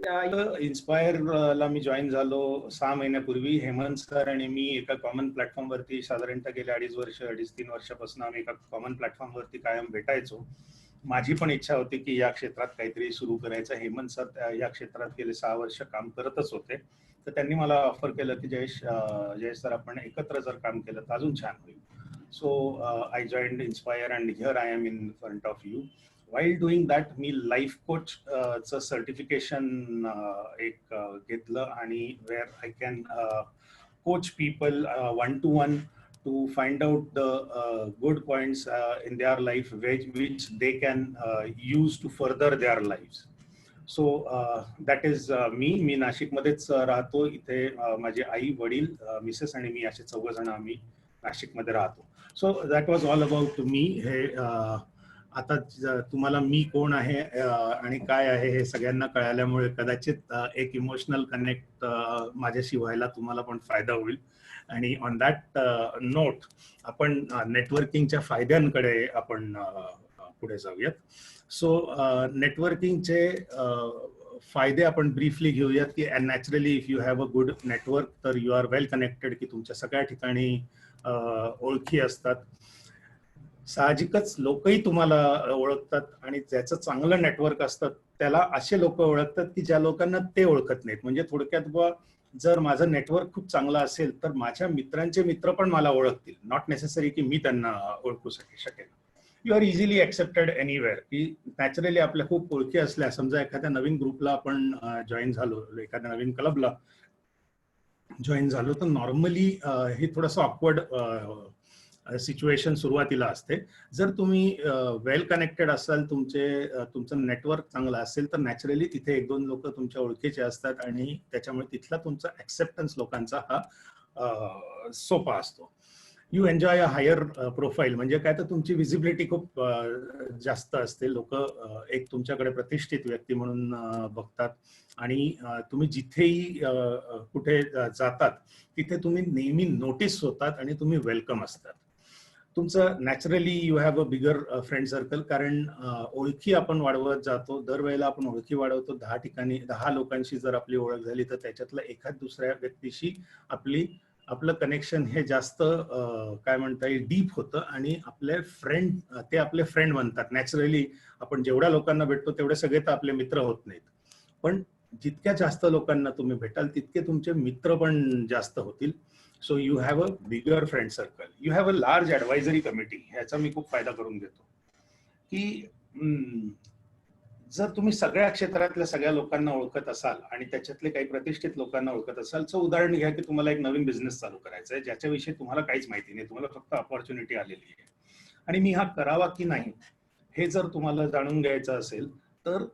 Inspire ला मी join झालो 6 महिन्यापूर्वी. हेमंत सर आणि मी एका कॉमन प्लॅटफॉर्म वरती साधारणतः गेल्या 2.5-3 वर्षापासून आम्ही एका कॉमन प्लॅटफॉर्म वरती कायम भेटायचो. माझी पण इच्छा होती की या क्षेत्रात काहीतरी सुरू करायचं. हेमंत सर या क्षेत्रात गेले 6 वर्ष काम करतच होते, तर त्यांनी मला ऑफर केलं की जयेश सर आपण एकत्र जर काम केलं तर अजून छान होईल. So I joined Inspire and here I am in front of you. While doing that, मी लाईफ कोच चं सर्टिफिकेशन एक घेतलं आणि where I can coach people one to one to find out the good points in their life which they can use to further their lives. So that is मी नाशिकमध्येच राहतो. इथे माझे आई वडील Mrs आणि मी असे 4 जण आम्ही नाशिकमध्ये राहतो. So that was all about me. हे आता तुम्हाला मी कोण आहे आणि काय आहे हे सगळ्यांना कळाल्यामुळे कदाचित एक इमोशनल कनेक्ट माझ्याशी व्हायला तुम्हाला पण फायदा होईल. आणि ऑन दॅट नोट आपण नेटवर्किंगच्या फायद्यांकडे आपण पुढे जाऊयात. सो नेटवर्किंगचे फायदे आपण ब्रीफली घेऊयात की naturally if you have a good network तर यू आर वेल कनेक्टेड, की तुमच्या सगळ्या ठिकाणी ओळखी असतात. साहजिकच लोकही तुम्हाला ओळखतात आणि ज्याचं चांगलं नेटवर्क असतं त्याला असे लोक ओळखतात की ज्या लोकांना ते ओळखत नाहीत. म्हणजे थोडक्यात जर माझं नेटवर्क खूप चांगलं असेल तर माझ्या मित्रांचे मित्र पण मला ओळखतील, नॉट नेसेसरी की मी त्यांना ओळखू शकेल. You are easily accepted anywhere, की नॅचरली आपल्या खूप ओळखी असल्या, समजा एखाद्या नवीन ग्रुपला आपण जॉईन झालो, एखाद्या नवीन क्लबला जॉईन झालो तर नॉर्मली हे थोडंसं ऑकवर्ड सिच्युएशन सुरुवातीला असते. जर तुम्ही वेल कनेक्टेड असाल, तुमचं नेटवर्क चांगलं असेल तर नॅचरली तिथे 1-2 लोक तुमच्या ओळखीचे असतात आणि त्याच्यामुळे तिथला तुमचा ऍक्सेप्टन्स लोकांचा हा सोपा असतो. You enjoy a higher profile, म्हणजे काय तर तुमची विजिबिलिटी खूप जास्त असते. लोक एक तुमच्याकडे प्रतिष्ठित व्यक्ती म्हणून बघतात आणि तुम्ही जिथेही कुठे जातात तिथे तुम्ही नेहमी नोटीस होतात आणि तुम्ही वेलकम असतात. तुमचं naturally you have a bigger friend circle, कारण ओळखी आपण वाढवत जातो. दरवेळेला आपण ओळखी वाढवतो. 10 लोकांशी जर आपली ओळख झाली तर त्याच्यातल्या एखाद दुसऱ्या व्यक्तीशी आपलं कनेक्शन हे जास्त काय म्हणता येईल डीप होतं आणि ते आपले फ्रेंड बनतात. नॅचरली आपण जेवढ्या लोकांना भेटतो तेवढे सगळे तर आपले मित्र होत नाहीत, पण जितक्या जास्त लोकांना तुम्ही भेटाल तितके तुमचे मित्र पण जास्त होतील. So you have a bigger friend circle. You have a large advisory committee. ह्याचा मी खूप फायदा करून घेतो की जर तुम्ही सगळ्या क्षेत्रातल्या सगळ्या लोकांना ओळखत असाल आणि त्याच्यातले काही प्रतिष्ठित लोकांना ओळखत असाल, तर उदाहरण घ्या की तुम्हाला एक नवीन बिझनेस चालू करायचा आहे ज्याच्याविषयी तुम्हाला काहीच माहिती नाही, तुम्हाला फक्त अपॉर्च्युनिटी आलेली आहे आणि मी हा करावा की नाही हे जर तुम्हाला जाणून घ्यायचं असेल तर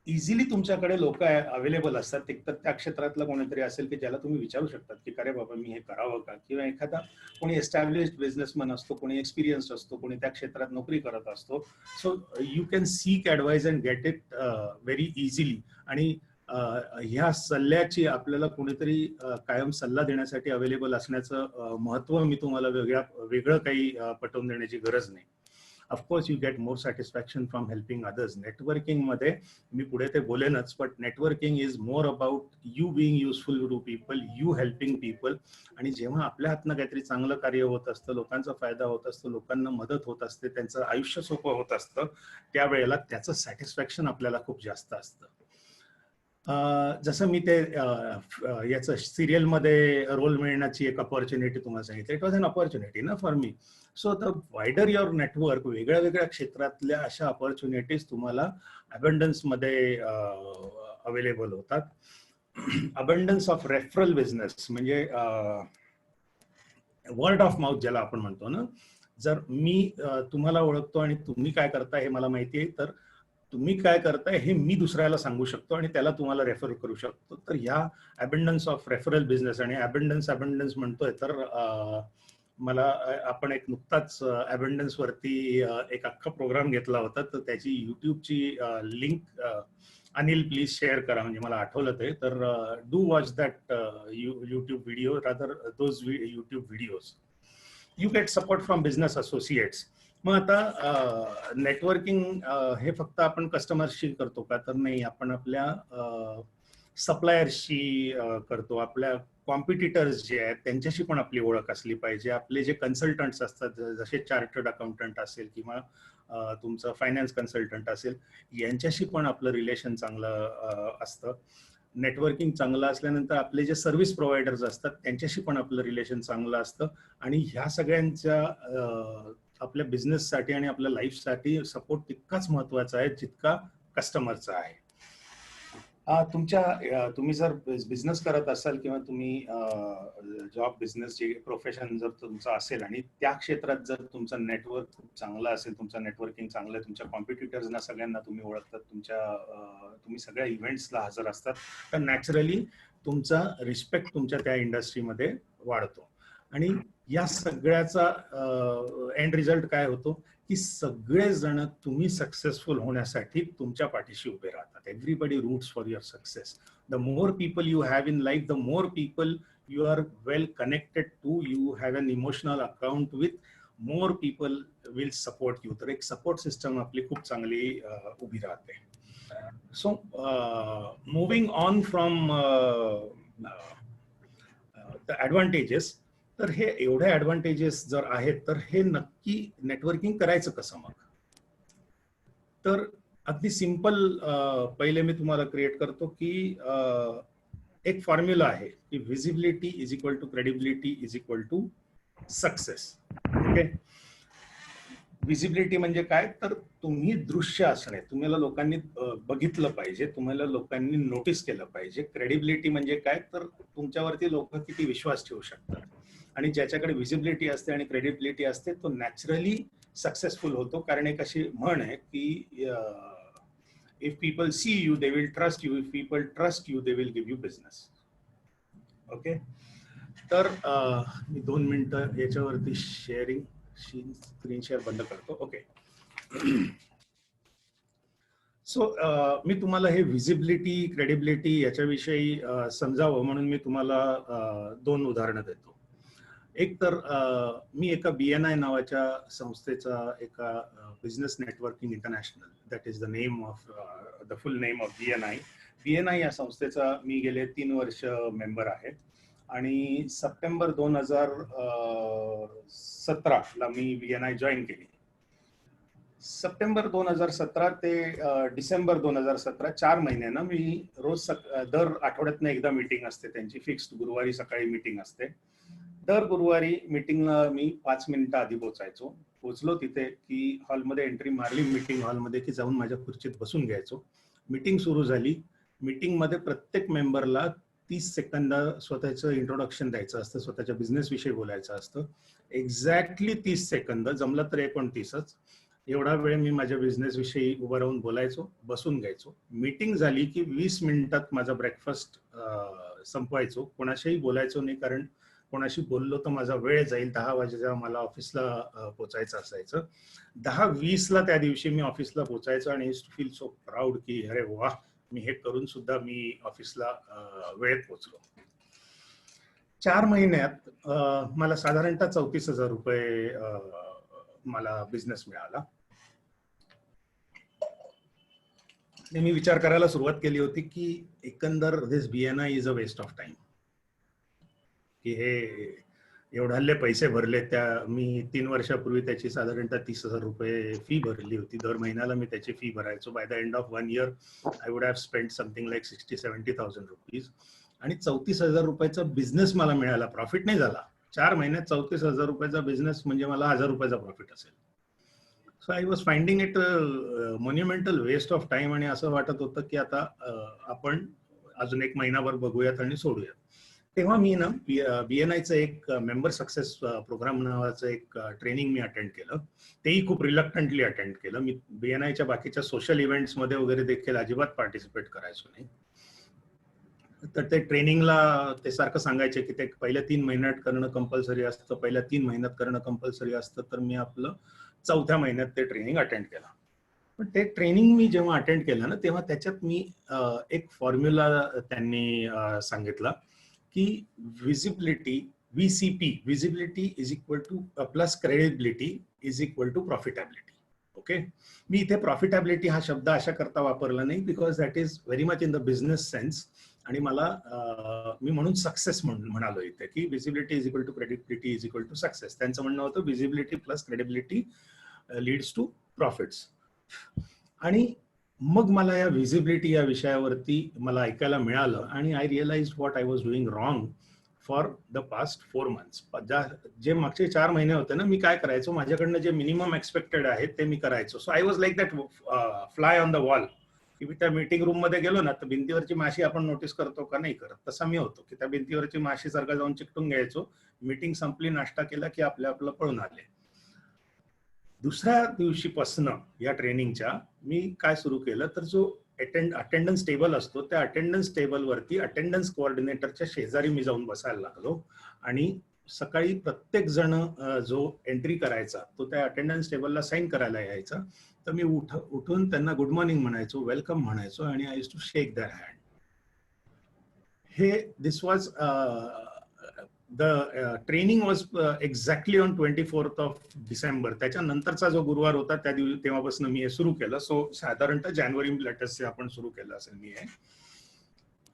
इझिली तुमच्याकडे लोक अवेलेबल असतात. एक तर त्या क्षेत्रातलं कोणीतरी असेल की ज्याला तुम्ही विचारू शकतात की अरे बाबा मी हे करावं का, किंवा एखादा कोणी एस्टॅब्लिश्ड बिझनेसमॅन असतो, कोणी एक्सपिरियन्स असतो, कोणी त्या क्षेत्रात नोकरी करत असतो. So you can sick advice and get it very easily. आणि ह्या सल्ल्याची आपल्याला कोणीतरी कायम सल्ला देण्यासाठी अवेलेबल असण्याचं महत्त्व मी तुम्हाला वेगळं काही पटवून देण्याची गरज नाही. Of course you get more satisfaction from helping others. Networking मध्ये मी पुढे ते बोलेनच, but networking is more about you being useful to people, you helping people. आणि जेव्हा आपल्या हातनं काहीतरी चांगलं कार्य होत असतं, लोकांचा फायदा होत असतो, लोकांना मदत होत असते, त्यांचं आयुष्य सोपं होत असतं, त्यावेळेला त्याचं सॅटिस्फॅक्शन आपल्याला खूप जास्त असतं. जसं मी ते याचं सिरियलमध्ये रोल मिळण्याची एक अपॉर्च्युनिटी तुम्हाला सांगितली, इट वॉज अन अपॉर्च्युनिटी ना for me. So the wider your network, वेगळ्या वेगळ्या क्षेत्रातल्या अशा अपॉर्च्युनिटीज तुम्हाला अबंडन्स मध्ये अवेलेबल होतात. अबंडन्स ऑफ रेफरल बिझनेस म्हणजे वर्ड ऑफ माउथ ज्याला आपण म्हणतो ना. जर मी तुम्हाला ओळखतो आणि तुम्ही काय करताय हे मला माहिती आहे, तर तुम्ही काय करताय हे मी दुसऱ्याला सांगू शकतो आणि त्याला तुम्हाला रेफर करू शकतो. तर ह्या अबंडन्स ऑफ रेफरल बिझनेस आणि अबंडन्स म्हणतोय तर मला आपण एक नुकताच अबंडन्स वरती एक अख्खा प्रोग्राम घेतला होता, तर त्याची युट्यूबची लिंक अनिल प्लीज शेअर करा, म्हणजे मला आठवलं ते. तर do watch that YouTube video, rather those YouTube videos. You get support from business associates. मग आता नेटवर्किंग हे फक्त आपण कस्टमरशी करतो का, तर नाही. आपण आपल्या सप्लायर्सशी करतो, आपल्या कॉम्पिटिटर्स जे आहेत त्यांच्याशी पण आपली ओळख असली पाहिजे. आपले जे कन्सल्टंट्स असतात, जसे चार्टर्ड अकाउंटंट असेल किंवा तुमचं फायनान्स कन्सल्टंट असेल, यांच्याशी पण आपलं रिलेशन चांगलं असतं. नेटवर्किंग चांगलं असल्यानंतर आपले जे सर्व्हिस प्रोव्हायडर्स असतात त्यांच्याशी पण आपलं रिलेशन चांगलं असतं. आणि ह्या सगळ्यांच्या आपल्या बिझनेससाठी आणि आपल्या लाईफसाठी सपोर्ट तितकाच महत्वाचा आहे जितका कस्टमरचा आहे. तुम्ही जर बिझनेस करत असाल किंवा तुम्ही जॉब बिझनेस जे प्रोफेशन जर तुमचं असेल आणि त्या क्षेत्रात जर तुमचं नेटवर्क खूप चांगलं असेल, तुमचं नेटवर्किंग चांगलं आहे, तुमच्या कॉम्पिटिटर्सना सगळ्यांना तुम्ही ओळखतात, तुम्ही सगळ्या इव्हेंट्सला हजर असतात, तर नॅचरली तुमचा रिस्पेक्ट तुमच्या त्या इंडस्ट्रीमध्ये वाढतो. आणि या सगळ्याचा एंड रिझल्ट काय होतो की सगळेजण तुम्ही सक्सेसफुल होण्यासाठी तुमच्या पाठीशी उभे राहतात. Everybody roots for your success. The more people you have in life, the more people you are well connected to, you have an emotional account with, more people will support you. तर एक support system आपली खूप चांगली उभी राहते. So moving on from the advantages, तर हे एवढे ॲडव्हान्टेजेस जर आहेत तर हे नक्की नेटवर्किंग करायचं कसं मग? तर अगदी सिंपल पहिले मी तुम्हाला क्रिएट करतो की एक फॉर्म्युला आहे की visibility is equal to credibility is equal to success. Okay, visibility म्हणजे काय, तर तुम्ही दृश्य असणे, तुम्हाला लोकांनी बघितलं पाहिजे, तुम्हाला लोकांनी नोटीस केलं पाहिजे. क्रेडिबिलिटी म्हणजे काय, तर तुमच्यावरती लोक किती विश्वास ठेवू शकतात. आणि ज्याच्याकडे व्हिजिबिलिटी असते आणि क्रेडिबिलिटी असते तो नॅचरली सक्सेसफुल होतो. कारण एक अशी म्हण आहे की if people see you they will trust you, if people trust you they will give you business. Okay, तर मी 2 मिनिटं याच्यावरती स्क्रीन शेअर बंद करतो. ओके, सो मी तुम्हाला हे व्हिजिबिलिटी क्रेडिबिलिटी याच्याविषयी समजावं म्हणून मी तुम्हाला 2 उदाहरणं देतो. एक तर मी एका BNI नावाच्या संस्थेचा, एका business networking international, that is the name of the full name of BNI या संस्थेचा मी गेले 3 वर्ष मेंबर आहे. आणि सप्टेंबर 2017 ला मी BNI जॉईन केली. सप्टेंबर 2017 ते डिसेंबर 2017 4 महिन्यांना मी रोज दर आठवड्यातनं एकदा मीटिंग असते त्यांची, फिक्स्ड गुरुवारी सकाळी मीटिंग असते. दर गुरुवारी मीटिंगला मी 5 मिनिटं आधी पोहोचलो तिथे की हॉलमध्ये एंट्री मारली मीटिंग हॉलमध्ये की जाऊन माझ्या खुर्चीत बसून घ्यायचो. मीटिंग सुरू झाली. मीटिंगमध्ये प्रत्येक मेंबरला 30 सेकंद स्वतःचं इंट्रोडक्शन द्यायचं असतं, स्वतःच्या बिझनेस विषयी बोलायचं असतं. एक्झॅक्टली 30 सेकंद, जमलं तर 29च, एवढा वेळ मी माझ्या बिझनेस विषयी उभं राहून बोलायचो, बसून घ्यायचो. मीटिंग झाली की 20 मिनिटात माझा ब्रेकफास्ट संपवायचो. कोणाशीही बोलायचो नाही, कारण कोणाशी बोललो तर माझा वेळ जाईल. 10 वाजेच्या मला ऑफिसला पोचायचं असायचं. 10:20ला त्या दिवशी मी ऑफिसला पोचायचो आणि फील सो प्राऊड की अरे वा, मी हे करून सुद्धा मी ऑफिसला वेळेत पोचलो. 4 महिन्यात मला साधारणतः 34,000 रुपये मला बिझनेस मिळाला. मी विचार करायला सुरुवात केली होती की एकंदर this BNI is a waste of time, की हे एवढे हल्ले पैसे भरले. त्या मी 3 वर्षापूर्वी त्याची साधारणतः 30,000 रुपये फी भरली होती. दर महिन्याला मी त्याची फी भरायचो. By the end of 1 year I would have spent something like 60-70,000 rupees. आणि 34,000 रुपयाचा बिझनेस मला मिळाला. प्रॉफिट नाही झाला. 4 महिन्यात 34,000 रुपयाचा बिझनेस म्हणजे मला 1,000 रुपयाचा प्रॉफिट असेल. So I was finding it monumental waste of time. आणि असं वाटत होतं की आता आपण अजून 1 महिनाभर बघूयात आणि सोडूयात. तेव्हा मी ना BNIचं एक मेंबर सक्सेस प्रोग्राम नावाचं एक ट्रेनिंग मी अटेंड केलं. तेही खूप रिलक्टंटली अटेंड केलं. मी BNIच्या बाकीच्या सोशल इव्हेंट्समध्ये वगैरे देखील अजिबात पार्टिसिपेट करायचो नाही. तर ते ट्रेनिंगला ते सारखं सांगायचे की ते पहिल्या 3 महिन्यात करणं कंपल्सरी असतं, पहिल्या 3 महिन्यात करणं कंपल्सरी असतं. तर मी आपलं 4थ्या महिन्यात ते ट्रेनिंग अटेंड केलं. पण ते ट्रेनिंग मी जेव्हा अटेंड केलं ना, तेव्हा त्याच्यात मी एक फॉर्म्युला त्यांनी सांगितला की visibility, VCP, visibility is equal to plus credibility is equal to profitability. Okay. मी इथे प्रॉफिटेबिलिटी हा शब्द अशा करता वापरला नाही, because that is very much in the business sense. आणि मला मी म्हणून सक्सेस म्हणालो इथे, की visibility is equal to credibility is equal to success. त्यांचं म्हणणं होतं visibility plus credibility leads to profits. आणि मग मला या विजिबिलिटी या विषयावरती मला ऐकायला मिळालं आणि I realise what I was doing wrong for the past 4 months. जे मागचे 4 महिने होते ना, मी काय करायचो, माझ्याकडनं जे मिनिमम एक्सपेक्टेड आहे ते मी करायचो. So I was like that fly on the wall, की मी त्या मीटिंग रूम मध्ये गेलो ना, तर भिंतीवरची माशी आपण नोटीस करतो का नाही करत, तसा मी होतो, की त्या भिंतीवरची माशी सारखा जाऊन चिकटून घ्यायचो. मीटिंग संपली, नाश्ता केला की आपलं पळून आले. दुसऱ्या दिवशीपासनं या ट्रेनिंगच्या मी काय सुरू केलं, तर जो अटेंडन्स टेबल असतो, त्या अटेंडन्स टेबलवरती अटेंडन्स कोऑर्डिनेटरच्या शेजारी मी जाऊन बसायला लागलो. आणि सकाळी प्रत्येक जण जो एंट्री करायचा तो त्या अटेंडन्स टेबलला साईन करायला यायचा. तर मी उठून त्यांना गुड मॉर्निंग म्हणायचो, वेलकम म्हणायचो, आणि I used to shake their hand. This was the training was exactly on 24th of December. त्याच्यानंतरचा जो गुरुवार होता त्या दिवशी तेव्हापासून मी हे सुरू केलं. सो साधारणतः जानेवारी लेटेस्ट आपण सुरू केलं असेल मी हे.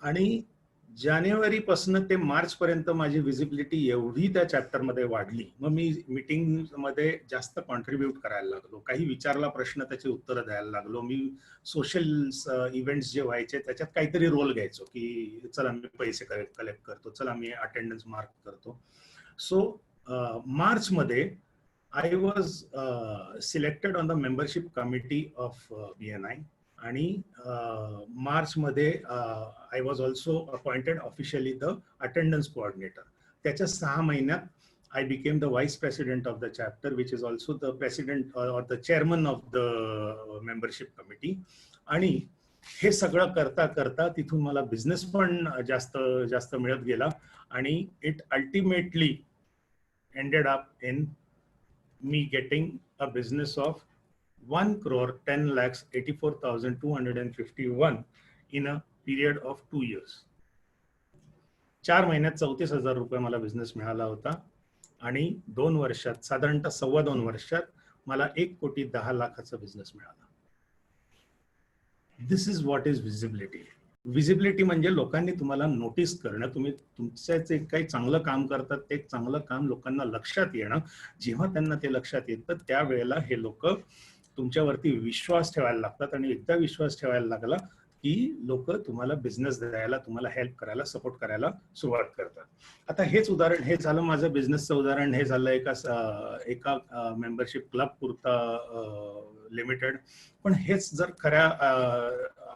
आणि जानेवारीपासून ते मार्च पर्यंत माझी विजिबिलिटी एवढी त्या चॅप्टरमध्ये वाढली. मग मी मीटिंग मध्ये जास्त कॉन्ट्रीब्यूट करायला लागलो, काही विचारला प्रश्न त्याची उत्तरं द्यायला लागलो. मी सोशल इव्हेंट्स जे व्हायचे त्याच्यात काहीतरी रोल घ्यायचो, की चला मी पैसे कलेक्ट करतो, चला मी अटेंडन्स मार्क करतो. सो मार्च मध्ये I was selected on the membership committee of BNI. आणि मार्च मध्ये I was also appointed officially the attendance coordinator. त्याच्या 6 महिन्यात I became the vice president of the chapter, which is also the president or the chairman of the membership committee. आणि हे सगळं करता करता तिथून मला बिझनेस पण जास्त जास्त मिळत गेला. आणि it ultimately ended up in me getting a business of 1,10,84,251 in a period of 2 years. 4 महिन्यात 34,000 रुपये मला बिझनेस मिळाला होता. आणि 2 वर्षात, साधारणतः 2.25 वर्षात मला 1,10,00,000चा बिझनेस मिळाला. This is what is visibility. Visibility म्हणजे लोकांनी तुम्हाला नोटीस करणं, तुम्ही तुमचं जे काही चांगलं काम करतात ते चांगलं काम लोकांना लक्षात येणं. जेव्हा त्यांना ते लक्षात येतं त्यावेळेला हे लोक तुमच्यावरती विश्वास ठेवायला लागतात. आणि एकदा विश्वास ठेवायला लागला की लोक तुम्हाला बिझनेस द्यायला, तुम्हाला हेल्प करायला, सपोर्ट करायला सुरुवात करतात. आता हेच उदाहरण, हे झालं माझं बिझनेसचं उदाहरण, हे झालं एका मेंबरशिप क्लब पुरता लिमिटेड. पण हेच जर खऱ्या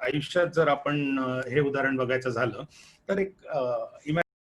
आयुष्यात जर आपण हे उदाहरण बघायचं झालं तर एक